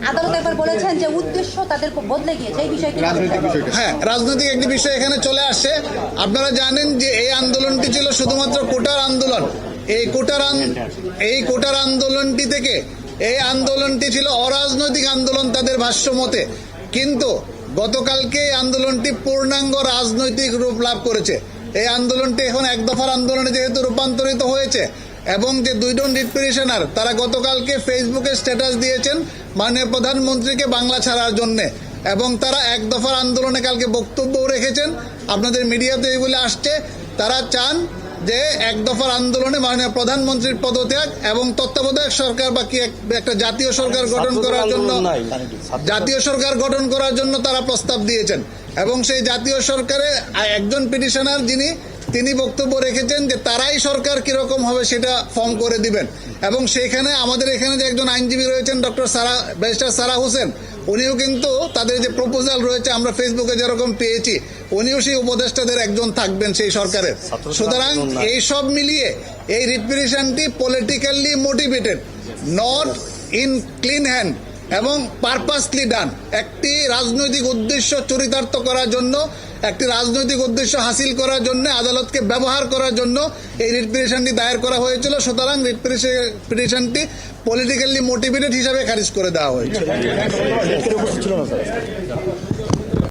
আদালত বলেছেন যে উদ্দেশ্য তাদের বদলে গিয়েছে, এই বিষয়টি হ্যাঁ, রাজনৈতিক একটি বিষয় এখানে চলে আসছে। আপনারা জানেন যে এই আন্দোলনটি ছিল শুধুমাত্র কোটার আন্দোলন। এই কোটার আন্দোলনটি থেকে এই আন্দোলনটি ছিল অরাজনৈতিক আন্দোলন তাদের ভাষ্য মতে, কিন্তু গতকালকে এই আন্দোলনটি পূর্ণাঙ্গ রাজনৈতিক রূপ লাভ করেছে। এই আন্দোলনটি এখন এক দফার আন্দোলনে যেহেতু রূপান্তরিত হয়েছে এবং যে দুইজন রিট পিটিশনার তারা গতকালকে ফেসবুকে স্ট্যাটাস দিয়েছেন মাননীয় প্রধানমন্ত্রীকে বাংলা ছাড়ার জন্য, এবং তারা এক দফার আন্দোলনে কালকে বক্তব্যও রেখেছেন। আপনাদের মিডিয়াতে এগুলি আসছে, তারা চান যে এক দফার আন্দোলনে মাননীয় প্রধানমন্ত্রীর পদত্যাগ এবং তত্ত্বাবধায়ক সরকার বা কি একটা জাতীয় সরকার গঠন করার জন্য তারা প্রস্তাব দিয়েছেন। এবং সেই জাতীয় সরকারে একজন পিটিশনার তিনি বক্তব্য রেখেছেন যে তারাই সরকার কিরকম হবে সেটা ফর্ম করে দিবেন। এবং সেখানে আমাদের এখানে যে একজন আইনজীবী রয়েছেন ব্যারিস্টার সারা হোসেন, উনিও কিন্তু তাদের যে প্রপোজাল রয়েছে আমরা ফেসবুকে যেরকম পেয়েছি, উনিও সেই উপদেষ্টাদের একজন থাকবেন সেই সরকারের। সুতরাং এই সব মিলিয়ে এই রিট পিটিশনটি politically motivated, not in clean hand এবং পারপাসলি ডান। একটি রাজনৈতিক উদ্দেশ্য চরিতার্থ করার জন্য, একটি রাজনৈতিক উদ্দেশ্য হাসিল করার জন্য, আদালতকে ব্যবহার করার জন্য এই রিট পিটিশনটি দায়ের করা হয়েছিল। সুতরাং রিট পিটিশনটি পলিটিক্যালি মোটিভেটেড হিসাবে খারিজ করে দেওয়া হয়েছে।